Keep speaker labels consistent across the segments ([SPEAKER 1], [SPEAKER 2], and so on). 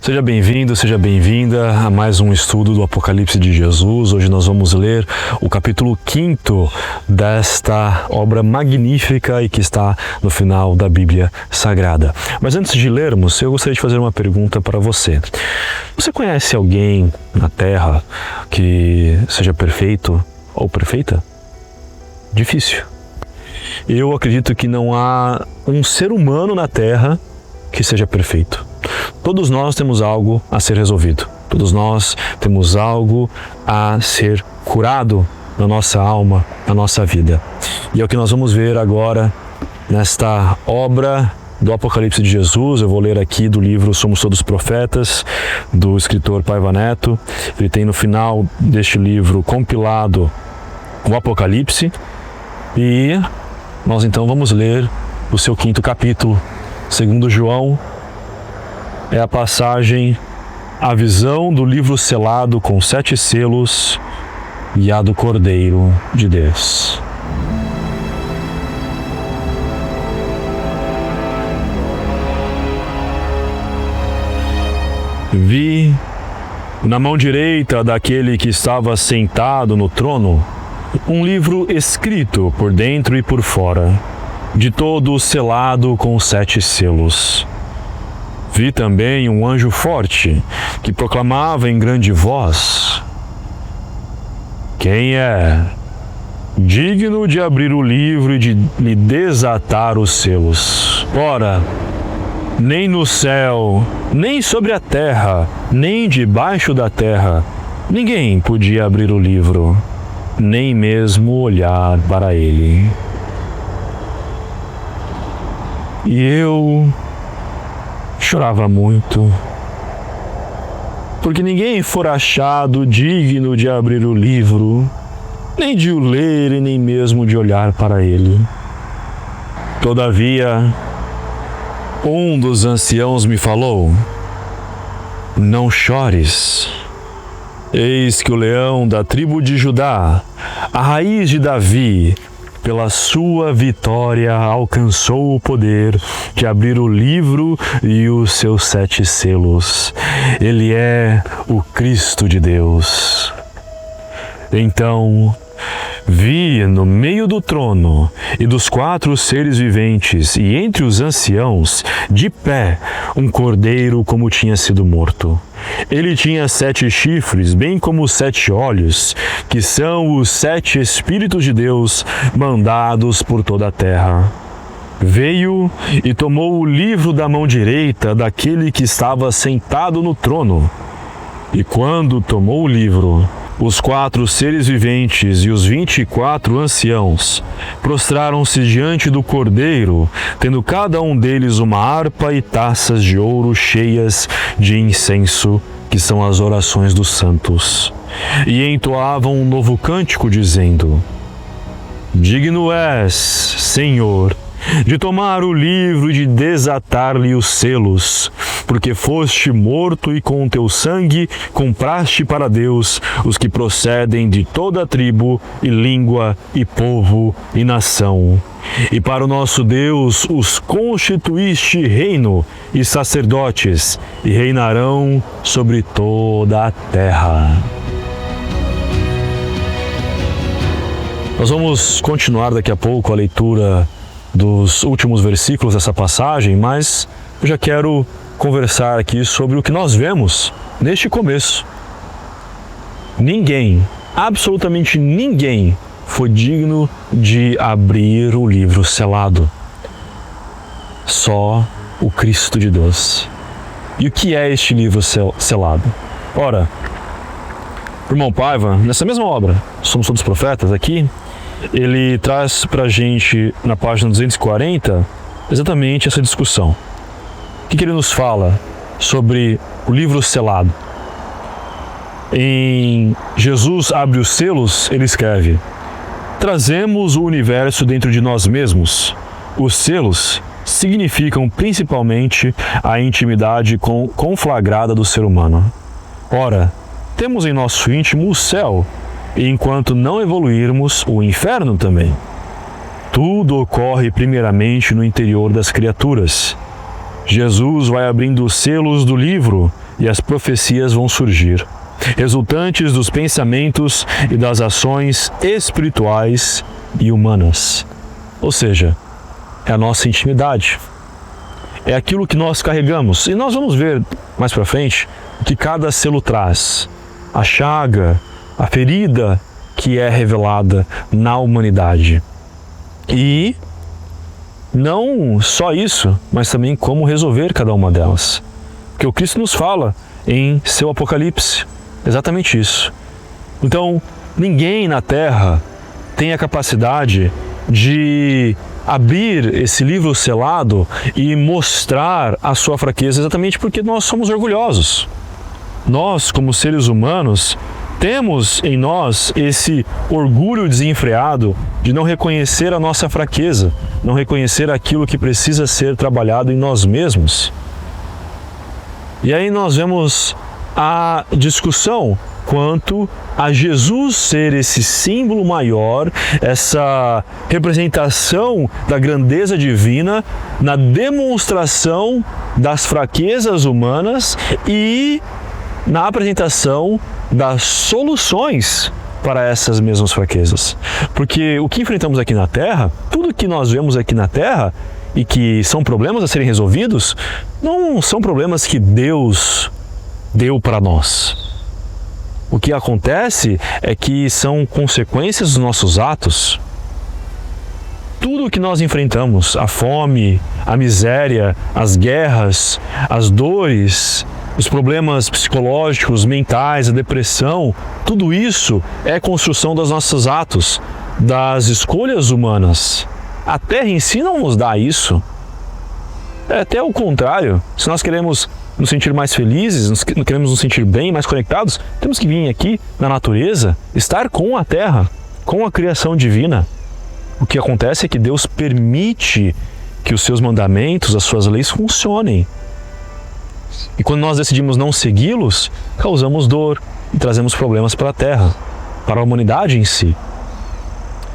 [SPEAKER 1] Seja bem-vindo, seja bem-vinda a mais um estudo do Apocalipse de Jesus. Hoje nós vamos ler o capítulo 5º desta obra magnífica e que está no final da Bíblia Sagrada. Mas antes de lermos, eu gostaria de fazer uma pergunta para você. Você conhece alguém na Terra que seja perfeito ou perfeita? Difícil. Eu acredito que não há um ser humano na Terra que seja perfeito. Todos nós temos algo a ser resolvido. Todos nós temos algo a ser curado na nossa alma, na nossa vida. E é o que nós vamos ver agora nesta obra do Apocalipse de Jesus. Eu vou ler aqui do livro Somos Todos Profetas, do escritor Paiva Neto. Ele tem no final deste livro compilado o Apocalipse. E nós então vamos ler o seu 5º capítulo. Segundo João, é a passagem, a visão do livro selado com 7 selos e a do Cordeiro de Deus. Vi na mão direita daquele que estava sentado no trono um livro escrito por dentro e por fora, de todo selado com 7 selos. Vi também um anjo forte que proclamava em grande voz: quem é digno de abrir o livro e de lhe desatar os selos? Ora, nem no céu, nem sobre a terra, nem debaixo da terra, ninguém podia abrir o livro, nem mesmo olhar para ele. E eu chorava muito, porque ninguém fora achado digno de abrir o livro, nem de o ler e nem mesmo de olhar para ele. Todavia, um dos anciãos me falou: não chores. Eis que o leão da tribo de Judá, a raiz de Davi, pela sua vitória alcançou o poder de abrir o livro e os seus 7 selos. Ele é o Cristo de Deus. Então vi no meio do trono e dos 4 seres viventes e entre os anciãos, de pé, um cordeiro como tinha sido morto. Ele tinha 7 chifres, bem como os 7 olhos, que são os 7 Espíritos de Deus mandados por toda a terra. Veio e tomou o livro da mão direita daquele que estava sentado no trono. E quando tomou o livro, os 4 seres viventes e os 24 anciãos prostraram-se diante do Cordeiro, tendo cada um deles uma harpa e taças de ouro cheias de incenso, que são as orações dos santos. E entoavam um novo cântico, dizendo: digno és, Senhor, de tomar o livro e de desatar-lhe os selos, porque foste morto e com o teu sangue compraste para Deus os que procedem de toda tribo e língua e povo e nação. E para o nosso Deus os constituíste reino e sacerdotes, e reinarão sobre toda a terra. Nós vamos continuar daqui a pouco a leitura dos últimos versículos dessa passagem, mas eu já quero conversar aqui sobre o que nós vemos neste começo. Ninguém, absolutamente ninguém, foi digno de abrir o livro selado. Só o Cristo de Deus. E o que é este livro selado? Ora, o irmão Paiva, nessa mesma obra, Somos Todos Profetas, aqui, ele traz para a gente, na página 240, exatamente essa discussão. O que ele nos fala sobre o livro selado? Em Jesus abre os selos, ele escreve: trazemos o universo dentro de nós mesmos. Os selos significam principalmente a intimidade conflagrada do ser humano. Ora, temos em nosso íntimo o céu, e enquanto não evoluirmos, o inferno também. Tudo ocorre primeiramente no interior das criaturas. Jesus vai abrindo os selos do livro e as profecias vão surgir, resultantes dos pensamentos e das ações espirituais e humanas. Ou seja, é a nossa intimidade. É aquilo que nós carregamos. E nós vamos ver mais para frente o que cada selo traz. A chaga, a ferida que é revelada na humanidade. E não só isso, mas também como resolver cada uma delas. Porque o Cristo nos fala em seu Apocalipse exatamente isso. Então, ninguém na Terra tem a capacidade de abrir esse livro selado e mostrar a sua fraqueza, exatamente porque nós somos orgulhosos. Nós, como seres humanos, temos em nós esse orgulho desenfreado de não reconhecer a nossa fraqueza, não reconhecer aquilo que precisa ser trabalhado em nós mesmos. E aí nós vemos a discussão quanto a Jesus ser esse símbolo maior, essa representação da grandeza divina na demonstração das fraquezas humanas e na apresentação das soluções para essas mesmas fraquezas. Porque o que enfrentamos aqui na Terra, tudo que nós vemos aqui na Terra e que são problemas a serem resolvidos, não são problemas que Deus deu para nós. O que acontece é que são consequências dos nossos atos. Tudo o que nós enfrentamos, a fome, a miséria, as guerras, as dores, os problemas psicológicos, mentais, a depressão, tudo isso é construção dos nossos atos, das escolhas humanas. A Terra em si não nos dá isso. É até o contrário. Se nós queremos nos sentir mais felizes, queremos nos sentir bem, mais conectados, temos que vir aqui na natureza, estar com a Terra, com a criação divina. O que acontece é que Deus permite que os seus mandamentos, as suas leis funcionem. E quando nós decidimos não segui-los, causamos dor e trazemos problemas para a Terra, para a humanidade em si.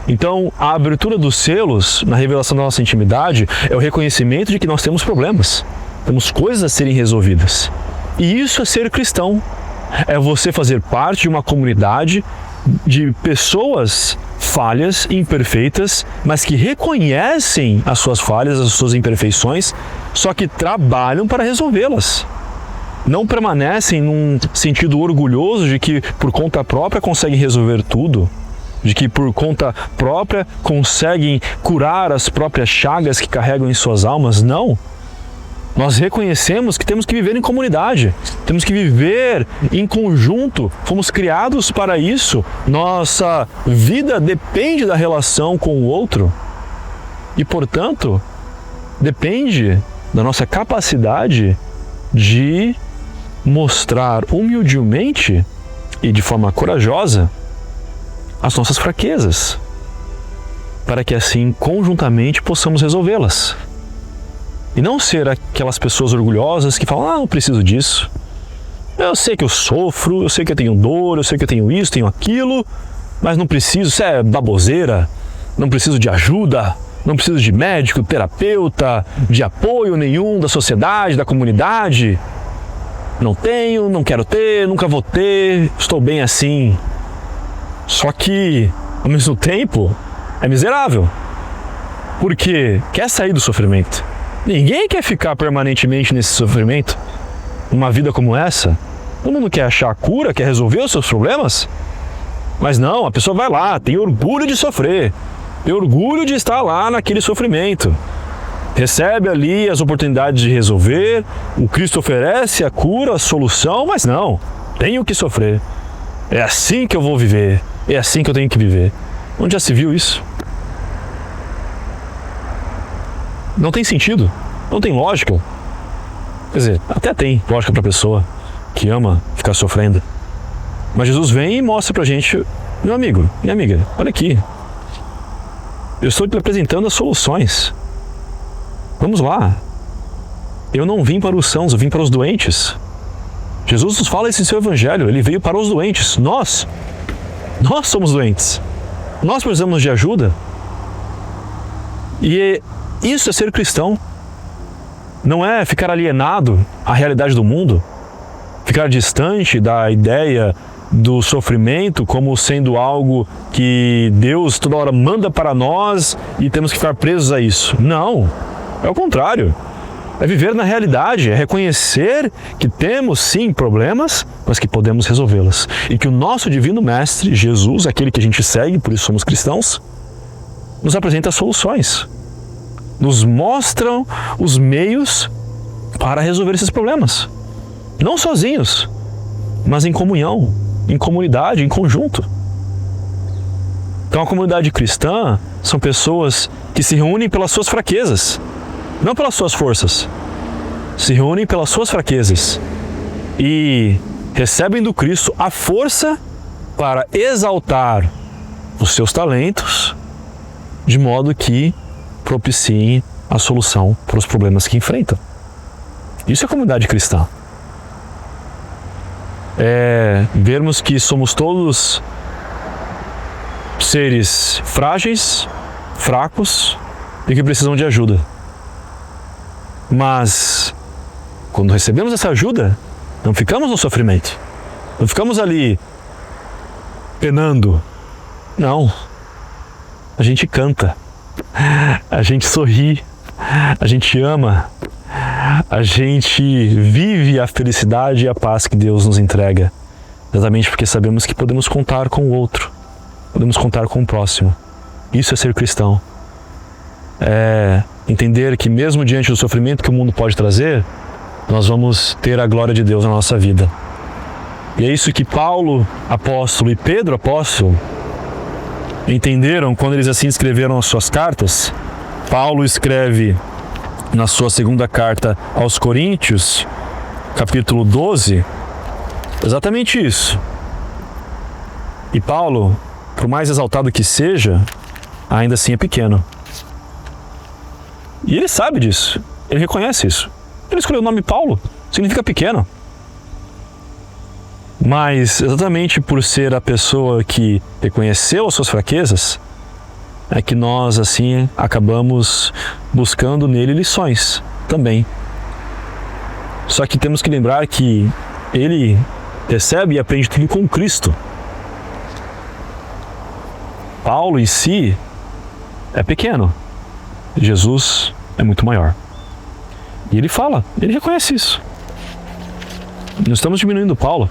[SPEAKER 1] Então, a abertura dos selos na revelação da nossa intimidade é o reconhecimento de que nós temos problemas, temos coisas a serem resolvidas. E isso é ser cristão. É você fazer parte de uma comunidade de pessoas falhas, imperfeitas, mas que reconhecem as suas falhas, as suas imperfeições, só que trabalham para resolvê-las. Não permanecem num sentido orgulhoso de que por conta própria conseguem resolver tudo, de que por conta própria conseguem curar as próprias chagas que carregam em suas almas. Não. Nós reconhecemos que temos que viver em comunidade, temos que viver em conjunto, fomos criados para isso, nossa vida depende da relação com o outro e, portanto, depende da nossa capacidade de mostrar humildemente e de forma corajosa as nossas fraquezas, para que assim, conjuntamente, possamos resolvê-las. E não ser aquelas pessoas orgulhosas que falam, não preciso disso. Eu sei que eu sofro, eu sei que eu tenho dor, eu sei que eu tenho isso, tenho aquilo, mas não preciso, isso é baboseira, não preciso de ajuda, não preciso de médico, terapeuta, de apoio nenhum da sociedade, da comunidade. Não tenho, não quero ter, nunca vou ter, estou bem assim. Só que, ao mesmo tempo, é miserável. Porque quer sair do sofrimento. Ninguém quer ficar permanentemente nesse sofrimento, numa vida como essa. Todo mundo quer achar a cura, quer resolver os seus problemas. Mas não, a pessoa vai lá, tem orgulho de sofrer, tem orgulho de estar lá naquele sofrimento. Recebe ali as oportunidades de resolver, o Cristo oferece a cura, a solução, mas não, tenho que sofrer. É assim que eu vou viver, é assim que eu tenho que viver. Onde já se viu isso? Não tem sentido, não tem lógica. Quer dizer, até tem lógica para a pessoa que ama ficar sofrendo. Mas Jesus vem e mostra pra gente, meu amigo, minha amiga, olha aqui. Eu estou te apresentando as soluções. Vamos lá. Eu não vim para os sãos, eu vim para os doentes. Jesus nos fala isso em seu evangelho, ele veio para os doentes. Nós somos doentes. Nós precisamos de ajuda. E isso é ser cristão. não é ficar alienado à realidade do mundo, ficar distante da ideia do sofrimento como sendo algo que Deus toda hora manda para nós e temos que ficar presos a isso. Não, é o contrário. É viver na realidade, é reconhecer que temos sim problemas, mas que podemos resolvê-las. E que o nosso Divino Mestre, Jesus, aquele que a gente segue, por isso somos cristãos, nos apresenta soluções. Nos mostram os meios para resolver esses problemas. Não sozinhos, mas em comunhão, em comunidade, em conjunto. Então a comunidade cristã são pessoas que se reúnem pelas suas fraquezas, não pelas suas forças. Se reúnem pelas suas fraquezas e recebem do Cristo a força para exaltar os seus talentos, de modo que propiciem a solução para os problemas que enfrentam. Isso é comunidade cristã. É vermos que somos todos seres frágeis, fracos e que precisam de ajuda. Mas, quando recebemos essa ajuda, não ficamos no sofrimento. Não ficamos ali penando. Não. A gente canta. A gente sorri. A gente ama. A gente vive a felicidade e a paz que Deus nos entrega. Exatamente porque sabemos que podemos contar com o outro. Podemos contar com o próximo. Isso é ser cristão. É entender que mesmo diante do sofrimento que o mundo pode trazer, nós vamos ter a glória de Deus na nossa vida. E é isso que Paulo, apóstolo, e Pedro, apóstolo, entenderam quando eles assim escreveram as suas cartas. Paulo escreve na sua segunda carta aos Coríntios, capítulo 12, exatamente isso. E Paulo, por mais exaltado que seja, ainda assim é pequeno. E ele sabe disso, ele reconhece isso. Ele escolheu o nome Paulo, significa pequeno. Mas exatamente por ser a pessoa que reconheceu as suas fraquezas, é que nós assim acabamos buscando nele lições também. Só que temos que lembrar que ele recebe e aprende tudo com Cristo. Paulo em si é pequeno, Jesus é muito maior. E ele fala, ele reconhece isso. Não estamos diminuindo Paulo.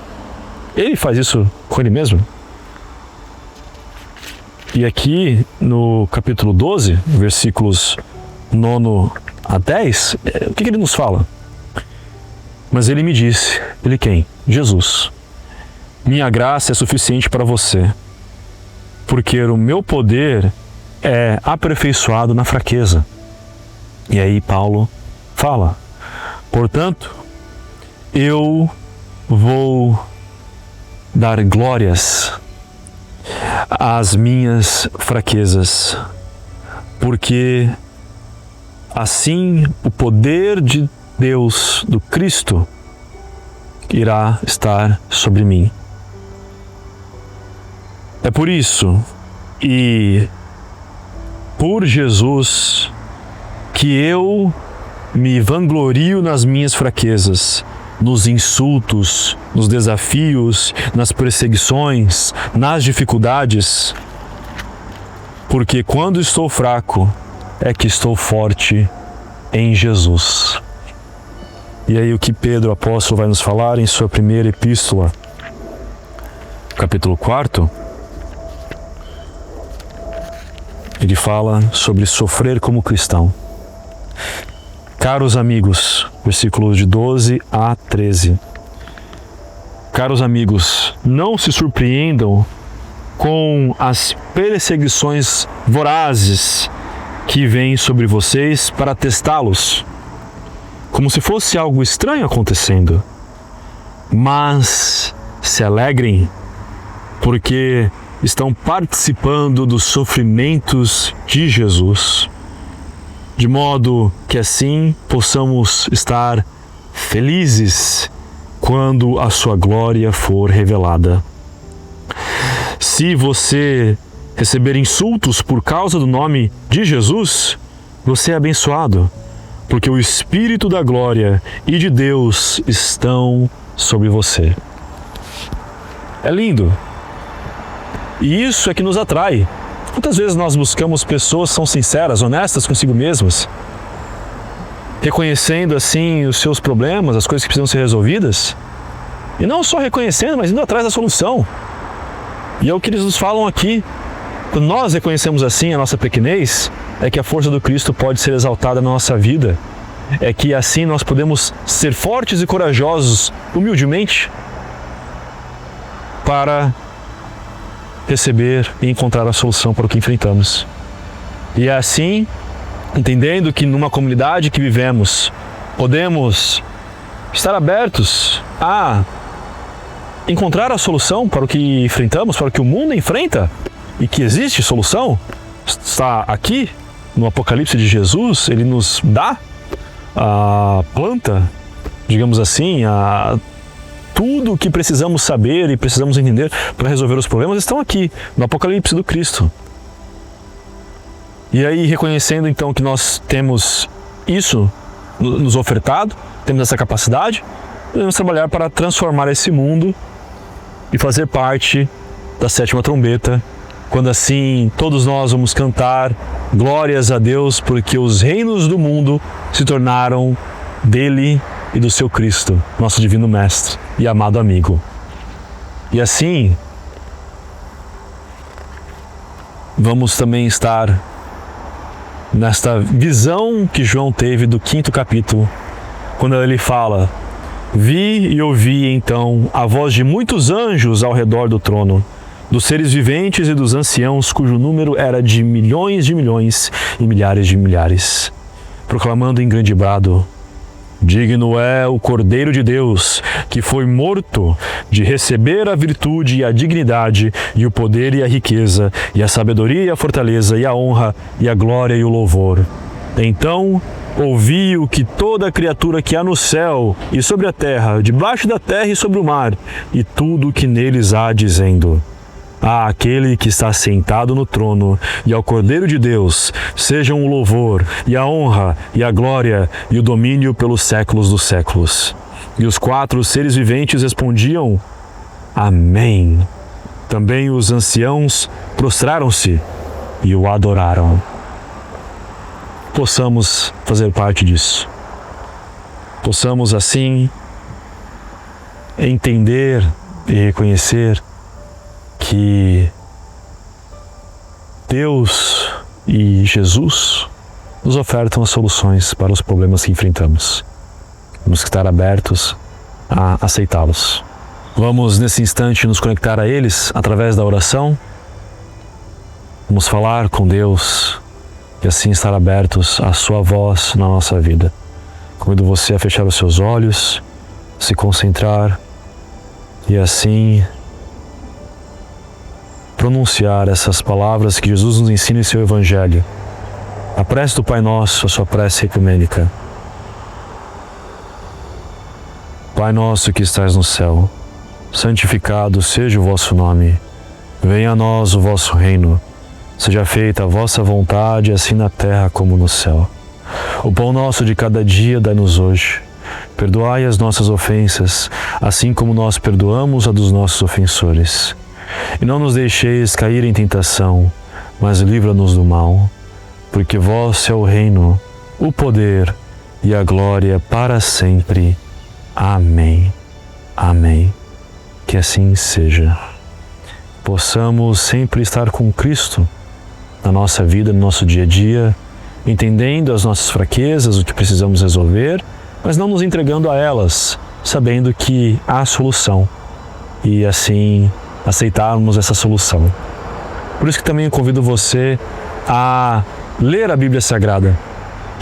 [SPEAKER 1] Ele faz isso com ele mesmo. E aqui no capítulo 12, versículos 9 a 10, o que ele nos fala? Mas ele me disse, ele quem? Jesus. Minha graça é suficiente para você, porque o meu poder é aperfeiçoado na fraqueza. E aí Paulo fala, portanto, eu vou dar glórias às minhas fraquezas, porque assim o poder de Deus, do Cristo, irá estar sobre mim. É por isso e por Jesus que eu me vanglorio nas minhas fraquezas, nos insultos, nos desafios, nas perseguições, nas dificuldades, porque quando estou fraco é que estou forte em Jesus. E aí o que Pedro, apóstolo, vai nos falar em sua primeira epístola, capítulo 4, ele fala sobre sofrer como cristão. Caros amigos, versículos de 12 a 13. Caros amigos, não se surpreendam com as perseguições vorazes que vêm sobre vocês para testá-los, como se fosse algo estranho acontecendo. Mas se alegrem, porque estão participando dos sofrimentos de Jesus, de modo que assim possamos estar felizes quando a sua glória for revelada. Se você receber insultos por causa do nome de Jesus, você é abençoado, porque o Espírito da glória e de Deus estão sobre você. É lindo. E isso é que nos atrai. Quantas vezes nós buscamos pessoas que são sinceras, honestas consigo mesmas, reconhecendo assim os seus problemas, as coisas que precisam ser resolvidas, e não só reconhecendo, mas indo atrás da solução. E é o que eles nos falam aqui. Quando nós reconhecemos assim a nossa pequenez, é que a força do Cristo pode ser exaltada na nossa vida. É que assim nós podemos ser fortes e corajosos, humildemente, para receber e encontrar a solução para o que enfrentamos. E é assim, entendendo que numa comunidade que vivemos, podemos estar abertos a encontrar a solução para o que enfrentamos, para o que o mundo enfrenta, e que existe solução, está aqui no Apocalipse de Jesus. Ele nos dá a planta, digamos assim, tudo o que precisamos saber e precisamos entender para resolver os problemas estão aqui no Apocalipse do Cristo. E aí, reconhecendo então que nós temos isso nos ofertado, temos essa capacidade, devemos trabalhar para transformar esse mundo e fazer parte da sétima trombeta, quando assim todos nós vamos cantar glórias a Deus, porque os reinos do mundo se tornaram dele e do seu Cristo, nosso divino mestre e amado amigo. E assim vamos também estar nesta visão que João teve do 5º capítulo, quando ele fala: vi e ouvi então a voz de muitos anjos ao redor do trono, dos seres viventes e dos anciãos, cujo número era de milhões e milhares de milhares, proclamando em grande brado: digno é o Cordeiro de Deus, que foi morto, de receber a virtude e a dignidade, e o poder e a riqueza, e a sabedoria e a fortaleza, e a honra, e a glória e o louvor. Então ouvi o que toda criatura que há no céu e sobre a terra, debaixo da terra e sobre o mar, e tudo o que neles há, dizendo: àquele que está sentado no trono e ao Cordeiro de Deus sejam o louvor e a honra e a glória e o domínio pelos séculos dos séculos. E os 4 seres viventes respondiam: amém. Também os anciãos prostraram-se e o adoraram. Possamos fazer parte disso. Possamos assim entender e reconhecer que Deus e Jesus nos ofertam as soluções para os problemas que enfrentamos. Temos que estar abertos a aceitá-los. Vamos nesse instante nos conectar a eles através da oração. Vamos falar com Deus e assim estar abertos à sua voz na nossa vida. Convido você a fechar os seus olhos, se concentrar e assim pronunciar essas palavras que Jesus nos ensina em seu Evangelho. A prece do Pai Nosso, a sua prece ecumênica. Pai nosso que estás no céu, santificado seja o vosso nome. Venha a nós o vosso reino. Seja feita a vossa vontade, assim na terra como no céu. O pão nosso de cada dia dai-nos hoje. Perdoai as nossas ofensas, assim como nós perdoamos a dos nossos ofensores. E não nos deixeis cair em tentação, mas livra-nos do mal, porque vosso é o reino, o poder e a glória para sempre. Amém. Amém. Que assim seja. Possamos sempre estar com Cristo na nossa vida, no nosso dia a dia, entendendo as nossas fraquezas, o que precisamos resolver, mas não nos entregando a elas, sabendo que há solução. E assim aceitarmos essa solução. Por isso que também convido você a ler a Bíblia Sagrada.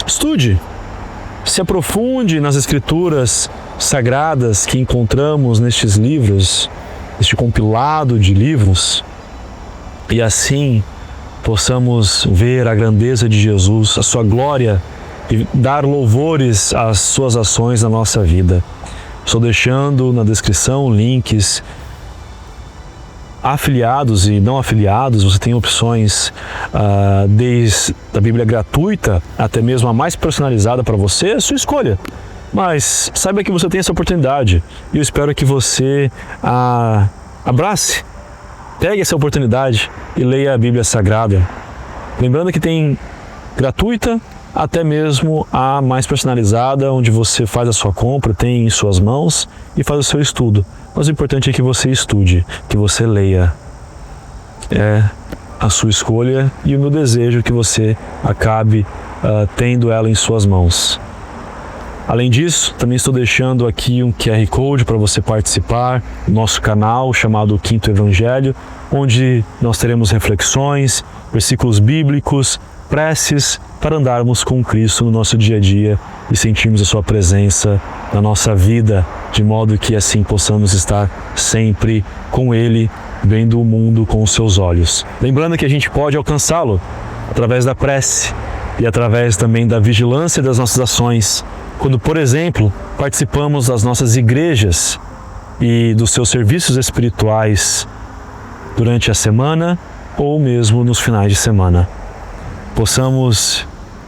[SPEAKER 1] Estude, se aprofunde nas escrituras sagradas que encontramos nestes livros, neste compilado de livros, e assim possamos ver a grandeza de Jesus, a sua glória e dar louvores às suas ações na nossa vida. Estou deixando na descrição links afiliados e não afiliados, você tem opções desde a Bíblia gratuita até mesmo a mais personalizada para você, é sua escolha. Mas saiba que você tem essa oportunidade e eu espero que você abrace, pegue essa oportunidade e leia a Bíblia Sagrada. Lembrando que tem gratuita até mesmo a mais personalizada, onde você faz a sua compra, tem em suas mãos e faz o seu estudo. Mas o importante é que você estude, que você leia. É a sua escolha e o meu desejo é que você acabe tendo ela em suas mãos. Além disso, também estou deixando aqui um QR Code para você participar do nosso canal chamado Quinto Evangelho, onde nós teremos reflexões, versículos bíblicos, preces para andarmos com Cristo no nosso dia a dia e sentirmos a sua presença na nossa vida, de modo que assim possamos estar sempre com Ele, vendo o mundo com os seus olhos. Lembrando que a gente pode alcançá-lo através da prece e através também da vigilância das nossas ações, quando, por exemplo, participamos das nossas igrejas e dos seus serviços espirituais durante a semana ou mesmo nos finais de semana. Possamos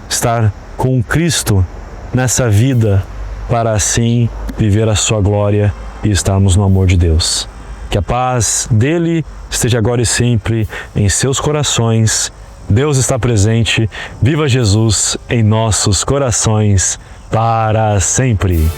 [SPEAKER 1] estar com Cristo nessa vida para assim viver a sua glória e estarmos no amor de Deus. Que a paz dele esteja agora e sempre em seus corações. Deus está presente. Viva Jesus em nossos corações para sempre.